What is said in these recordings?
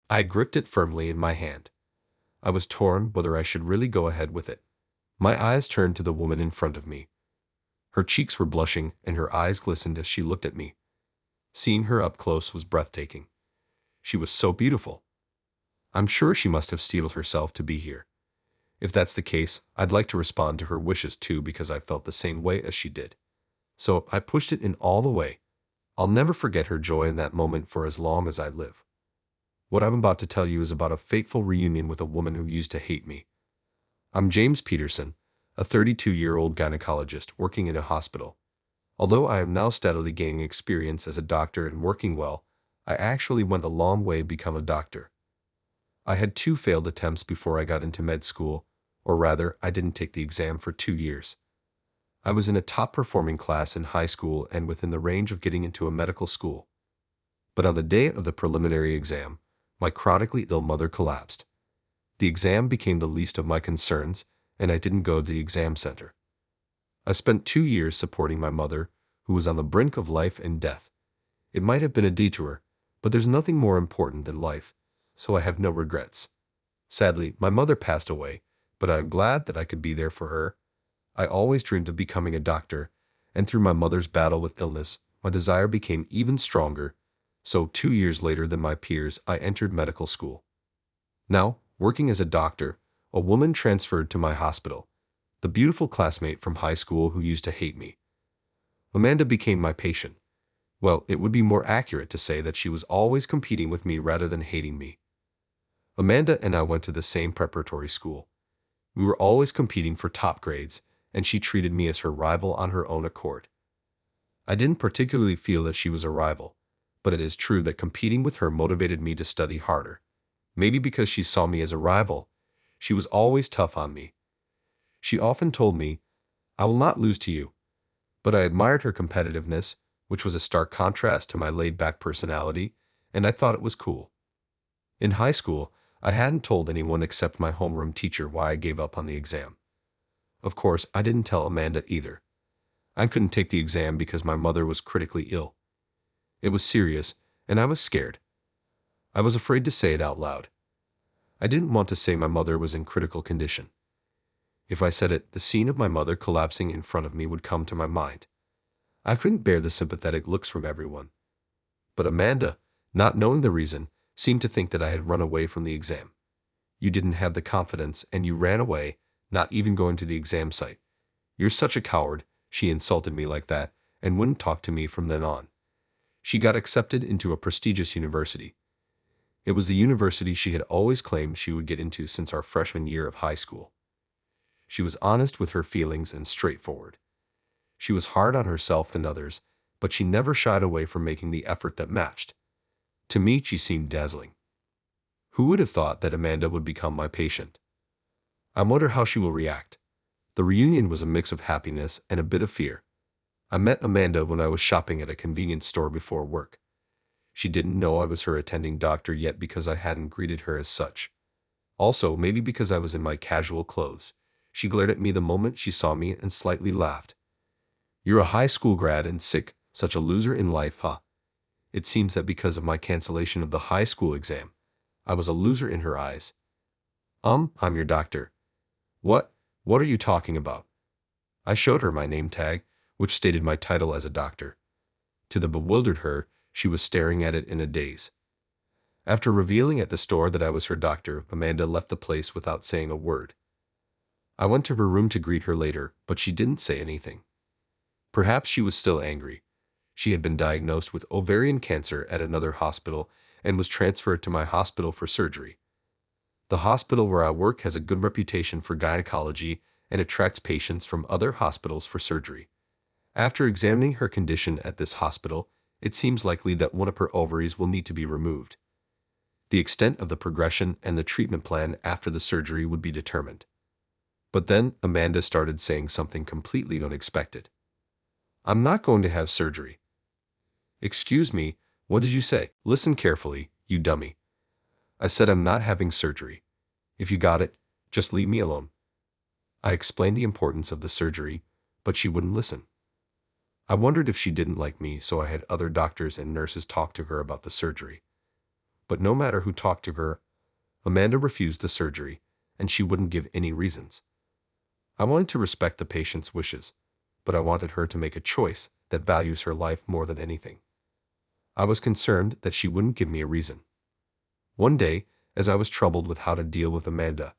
I gripped it firmly in my hand. I was torn whether I should really go ahead with it. My eyes turned to the woman in front of me. Her cheeks were blushing and her eyes glistened as she looked at me. Seeing her up close was breathtaking. She was so beautiful. I'm sure she must have steeled herself to be here. If that's the case, I'd like to respond to her wishes too because I felt the same way as she did. So I pushed it in all the way. I'll never forget her joy in that moment for as long as I live. What I'm about to tell you is about a fateful reunion with a woman who used to hate me. I'm James Peterson, a 32-year-old gynecologist working in a hospital. Although I am now steadily gaining experience as a doctor and working well, I actually went a long way to become a doctor. I had 2 failed attempts before I got into med school, or rather, I didn't take the exam for 2 years. I was in a top-performing class in high school and within the range of getting into a medical school. But on the day of the preliminary exam, my chronically ill mother collapsed. The exam became the least of my concerns, and I didn't go to the exam center. I spent 2 years supporting my mother, who was on the brink of life and death. It might have been a detour, but there's nothing more important than life, so I have no regrets. Sadly, my mother passed away, but I'm glad that I could be there for her. I always dreamed of becoming a doctor, and through my mother's battle with illness, my desire became even stronger. So 2 years later than my peers, I entered medical school. Now, working as a doctor, a woman transferred to my hospital, the beautiful classmate from high school who used to hate me. Amanda became my patient. Well, it would be more accurate to say that she was always competing with me rather than hating me. Amanda and I went to the same preparatory school. We were always competing for top grades, and she treated me as her rival on her own accord. I didn't particularly feel that she was a rival, but it is true that competing with her motivated me to study harder. Maybe because she saw me as a rival, she was always tough on me. She often told me, "I will not lose to you," but I admired her competitiveness, which was a stark contrast to my laid-back personality, and I thought it was cool. In high school, I hadn't told anyone except my homeroom teacher why I gave up on the exam. Of course, I didn't tell Amanda either. I couldn't take the exam because my mother was critically ill. It was serious, and I was scared. I was afraid to say it out loud. I didn't want to say my mother was in critical condition. If I said it, the scene of my mother collapsing in front of me would come to my mind. I couldn't bear the sympathetic looks from everyone. But Amanda, not knowing the reason, seemed to think that I had run away from the exam. "You didn't have the confidence and you ran away, not even going to the exam site. You're such a coward," she insulted me like that and wouldn't talk to me from then on. She got accepted into a prestigious university. It was the university she had always claimed she would get into since our freshman year of high school. She was honest with her feelings and straightforward. She was hard on herself and others, but she never shied away from making the effort that matched. To me, she seemed dazzling. Who would have thought that Amanda would become my patient? I wonder how she will react. The reunion was a mix of happiness and a bit of fear. I met Amanda when I was shopping at a convenience store before work. She didn't know I was her attending doctor yet because I hadn't greeted her as such. Also, maybe because I was in my casual clothes. She glared at me the moment she saw me and slightly laughed. "You're a high school grad and sick, such a loser in life, huh?" It seems that because of my cancellation of the high school exam, I was a loser in her eyes. I'm your doctor." What? What are you talking about?" I showed her my name tag, which stated my title as a doctor. To the bewildered her, she was staring at it in a daze. After revealing at the store that I was her doctor, Amanda left the place without saying a word. I went to her room to greet her later, but she didn't say anything. Perhaps she was still angry. She had been diagnosed with ovarian cancer at another hospital and was transferred to my hospital for surgery. The hospital where I work has a good reputation for gynecology and attracts patients from other hospitals for surgery. After examining her condition at this hospital, it seems likely that one of her ovaries will need to be removed. The extent of the progression and the treatment plan after the surgery would be determined. But then Amanda started saying something completely unexpected. "I'm not going to have surgery." "Excuse me, what did you say?" "Listen carefully, you dummy. I said I'm not having surgery. If you got it, just leave me alone." I explained the importance of the surgery, but she wouldn't listen. I wondered if she didn't like me, so I had other doctors and nurses talk to her about the surgery. But no matter who talked to her, Amanda refused the surgery, and she wouldn't give any reasons. I wanted to respect the patient's wishes, but I wanted her to make a choice that values her life more than anything. I was concerned that she wouldn't give me a reason. One day, as I was troubled with how to deal with Amanda,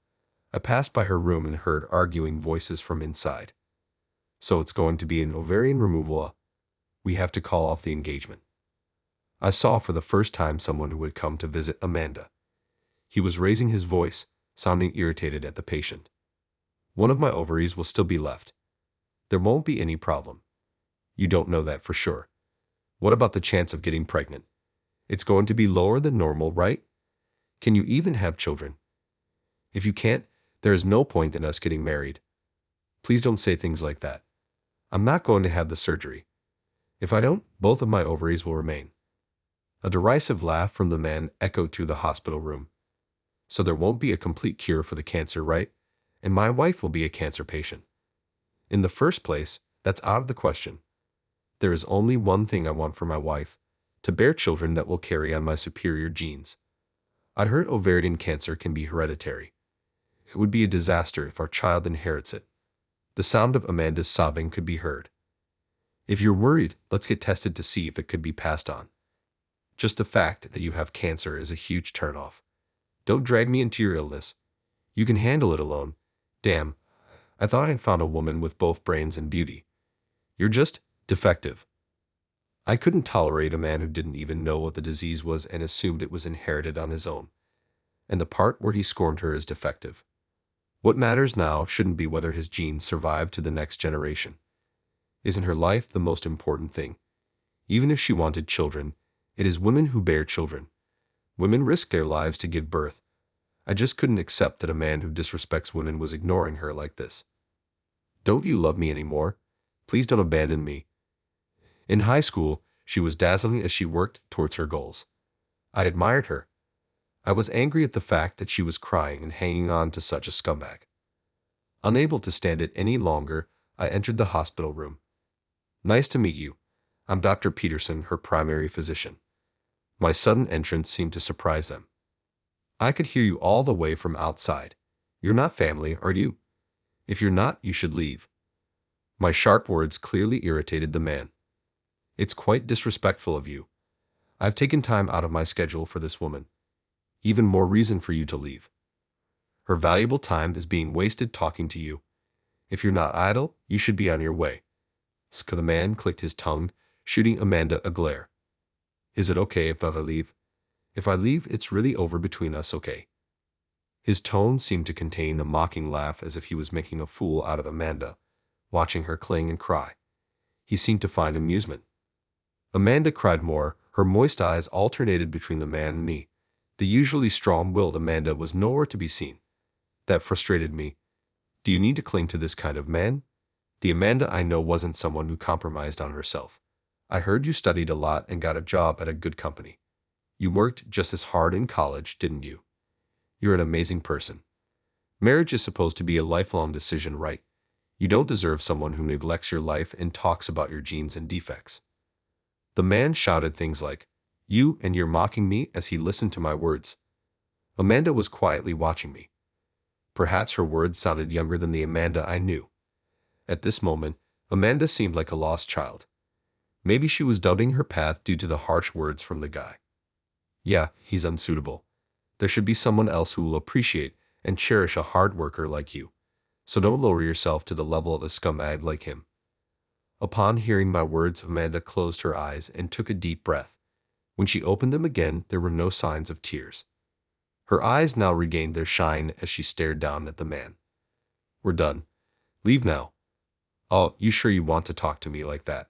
I passed by her room and heard arguing voices from inside. So it's going to be an ovarian removal. We have to call off the engagement. I saw for the first time someone who had come to visit Amanda. He was raising his voice, sounding irritated at the patient. One of my ovaries will still be left. There won't be any problem. You don't know that for sure. What about the chance of getting pregnant? It's going to be lower than normal, right? Can you even have children? If you can't, there is no point in us getting married. Please don't say things like that. I'm not going to have the surgery. If I don't, both of my ovaries will remain. A derisive laugh from the man echoed through the hospital room. So there won't be a complete cure for the cancer, right? And my wife will be a cancer patient. In the first place, that's out of the question. There is only one thing I want for my wife, to bear children that will carry on my superior genes. I heard ovarian cancer can be hereditary. It would be a disaster if our child inherits it. The sound of Amanda's sobbing could be heard. If you're worried, let's get tested to see if it could be passed on. Just the fact that you have cancer is a huge turnoff. Don't drag me into your illness. You can handle it alone. Damn, I thought I'd found a woman with both brains and beauty. You're just defective. I couldn't tolerate a man who didn't even know what the disease was and assumed it was inherited on his own. And the part where he scorned her is defective. What matters now shouldn't be whether his genes survive to the next generation. Isn't her life the most important thing? Even if she wanted children, it is women who bear children. Women risk their lives to give birth. I just couldn't accept that a man who disrespects women was ignoring her like this. Don't you love me anymore? Please don't abandon me. In high school, she was dazzling as she worked towards her goals. I admired her. I was angry at the fact that she was crying and hanging on to such a scumbag. Unable to stand it any longer, I entered the hospital room. Nice to meet you. I'm Dr. Peterson, her primary physician. My sudden entrance seemed to surprise them. I could hear you all the way from outside. You're not family, are you? If you're not, you should leave. My sharp words clearly irritated the man. It's quite disrespectful of you. I've taken time out of my schedule for this woman. Even more reason for you to leave. Her valuable time is being wasted talking to you. If you're not idle, you should be on your way. The man clicked his tongue, shooting Amanda a glare. Is it okay if I leave? If I leave, it's really over between us, okay? His tone seemed to contain a mocking laugh as if he was making a fool out of Amanda, watching her cling and cry. He seemed to find amusement. Amanda cried more, her moist eyes alternated between the man and me. The usually strong-willed Amanda was nowhere to be seen. That frustrated me. Do you need to cling to this kind of man? The Amanda I know wasn't someone who compromised on herself. I heard you studied a lot and got a job at a good company. You worked just as hard in college, didn't you? You're an amazing person. Marriage is supposed to be a lifelong decision, right? You don't deserve someone who neglects your life and talks about your genes and defects. The man shouted things like, "You and you're mocking me," as he listened to my words. Amanda was quietly watching me. Perhaps her words sounded younger than the Amanda I knew. At this moment, Amanda seemed like a lost child. Maybe she was doubting her path due to the harsh words from the guy. Yeah, he's unsuitable. There should be someone else who will appreciate and cherish a hard worker like you. So don't lower yourself to the level of a scumbag like him. Upon hearing my words, Amanda closed her eyes and took a deep breath. When she opened them again, there were no signs of tears. Her eyes now regained their shine as she stared down at the man. We're done. Leave now. Oh, you sure you want to talk to me like that?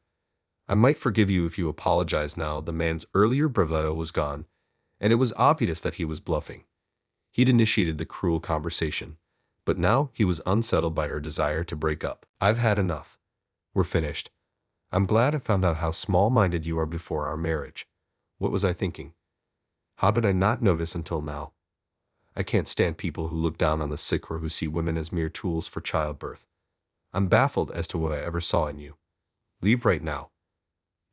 I might forgive you if you apologize now. The man's earlier bravado was gone, and it was obvious that he was bluffing. He'd initiated the cruel conversation, but now he was unsettled by her desire to break up. I've had enough. We're finished. I'm glad I found out how small-minded you are before our marriage. What was I thinking? How did I not notice until now? I can't stand people who look down on the sick or who see women as mere tools for childbirth. I'm baffled as to what I ever saw in you. Leave right now.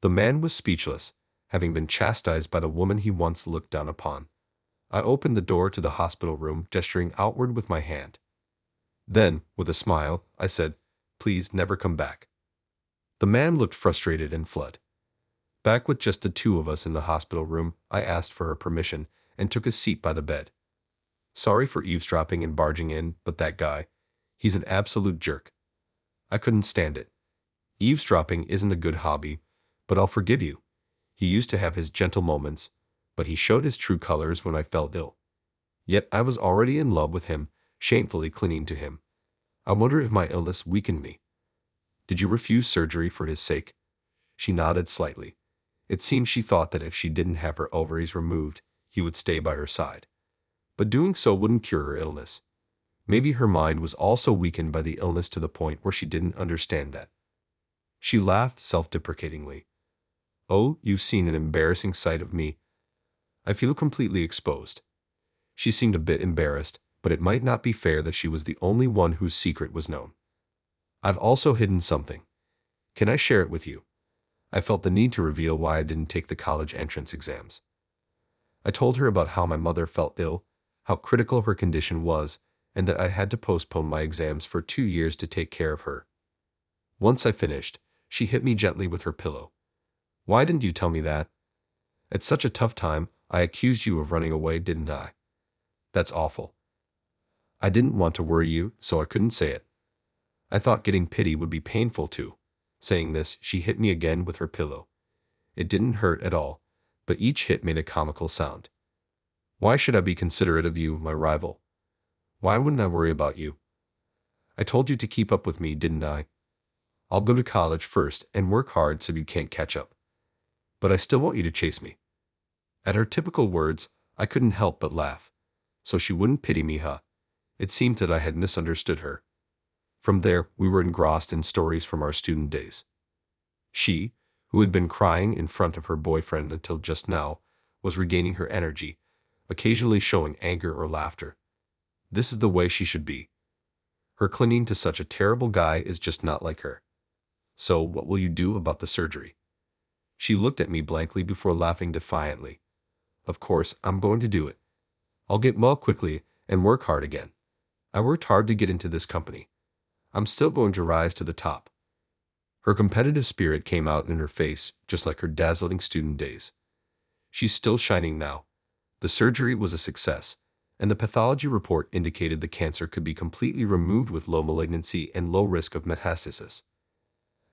The man was speechless, having been chastised by the woman he once looked down upon. I opened the door to the hospital room, gesturing outward with my hand. Then, with a smile, I said, "Please never come back." The man looked frustrated and fled. Back with just the two of us in the hospital room, I asked for her permission and took a seat by the bed. Sorry for eavesdropping and barging in, but that guy, he's an absolute jerk. I couldn't stand it. Eavesdropping isn't a good hobby, but I'll forgive you. He used to have his gentle moments, but he showed his true colors when I felt ill. Yet I was already in love with him, shamefully clinging to him. I wonder if my illness weakened me. Did you refuse surgery for his sake? She nodded slightly. It seemed she thought that if she didn't have her ovaries removed, he would stay by her side. But doing so wouldn't cure her illness. Maybe her mind was also weakened by the illness to the point where she didn't understand that. She laughed self-deprecatingly. Oh, you've seen an embarrassing sight of me. I feel completely exposed. She seemed a bit embarrassed, but it might not be fair that she was the only one whose secret was known. I've also hidden something. Can I share it with you? I felt the need to reveal why I didn't take the college entrance exams. I told her about how my mother felt ill, how critical her condition was, and that I had to postpone my exams for 2 years to take care of her. Once I finished, she hit me gently with her pillow. Why didn't you tell me that? At such a tough time, I accused you of running away, didn't I? That's awful. I didn't want to worry you, so I couldn't say it. I thought getting pity would be painful too. Saying this, she hit me again with her pillow. It didn't hurt at all, but each hit made a comical sound. Why should I be considerate of you, my rival? Why wouldn't I worry about you? I told you to keep up with me, didn't I? I'll go to college first and work hard so you can't catch up. But I still want you to chase me. At her typical words, I couldn't help but laugh. So she wouldn't pity me, huh? It seemed that I had misunderstood her. From there, we were engrossed in stories from our student days. She, who had been crying in front of her boyfriend until just now, was regaining her energy, occasionally showing anger or laughter. This is the way she should be. Her clinging to such a terrible guy is just not like her. So, what will you do about the surgery? She looked at me blankly before laughing defiantly. Of course, I'm going to do it. I'll get well quickly and work hard again. I worked hard to get into this company. I'm still going to rise to the top. Her competitive spirit came out in her face, just like her dazzling student days. She's still shining now. The surgery was a success, and the pathology report indicated the cancer could be completely removed with low malignancy and low risk of metastasis.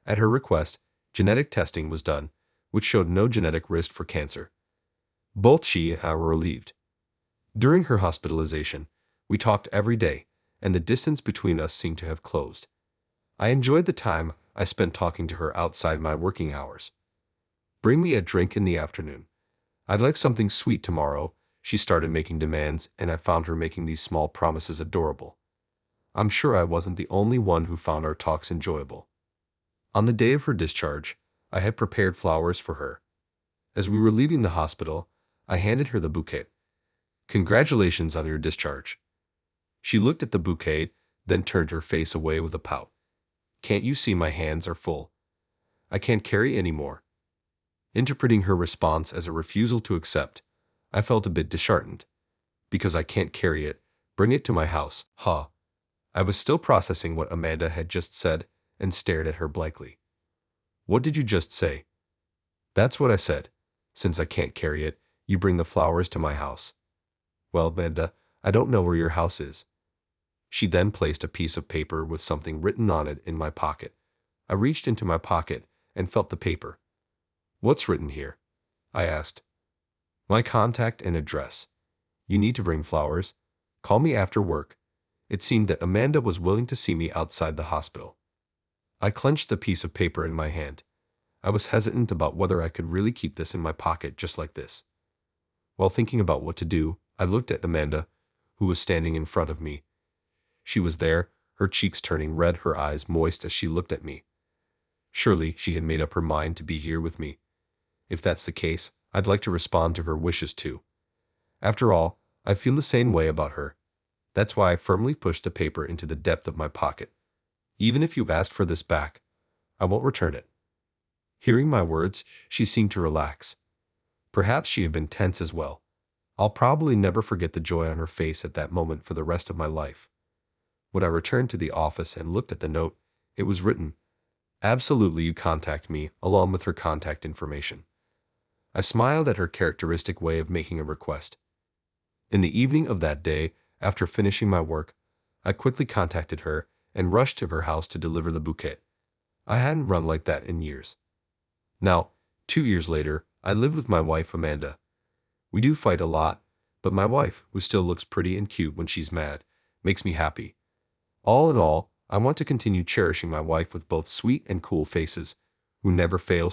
At her request, genetic testing was done, which showed no genetic risk for cancer. Both she and I were relieved. During her hospitalization, we talked every day, and the distance between us seemed to have closed. I enjoyed the time I spent talking to her outside my working hours. Bring me a drink in the afternoon. I'd like something sweet tomorrow. She started making demands, and I found her making these small promises adorable. I'm sure I wasn't the only one who found our talks enjoyable. On the day of her discharge, I had prepared flowers for her. As we were leaving the hospital, I handed her the bouquet. Congratulations on your discharge. She looked at the bouquet, then turned her face away with a pout. Can't you see my hands are full? I can't carry any more. Interpreting her response as a refusal to accept, I felt a bit disheartened. Because I can't carry it, bring it to my house, huh? I was still processing what Amanda had just said and stared at her blankly. What did you just say? That's what I said. Since I can't carry it, you bring the flowers to my house. Well, Amanda, I don't know where your house is. She then placed a piece of paper with something written on it in my pocket. I reached into my pocket and felt the paper. What's written here? I asked. My contact and address. You need to bring flowers. Call me after work. It seemed that Amanda was willing to see me outside the hospital. I clenched the piece of paper in my hand. I was hesitant about whether I could really keep this in my pocket just like this. While thinking about what to do, I looked at Amanda, who was standing in front of me. She was there, her cheeks turning red, her eyes moist as she looked at me. Surely she had made up her mind to be here with me. If that's the case, I'd like to respond to her wishes too. After all, I feel the same way about her. That's why I firmly pushed the paper into the depth of my pocket. Even if you ask for this back, I won't return it. Hearing my words, she seemed to relax. Perhaps she had been tense as well. I'll probably never forget the joy on her face at that moment for the rest of my life. When I returned to the office and looked at the note, it was written, "Absolutely, you contact me," along with her contact information. I smiled at her characteristic way of making a request. In the evening of that day, after finishing my work, I quickly contacted her and rushed to her house to deliver the bouquet. I hadn't run like that in years. Now, 2 years later, I live with my wife Amanda. We do fight a lot, but my wife, who still looks pretty and cute when she's mad, makes me happy. All in all, I want to continue cherishing my wife with both sweet and cool faces, who never fails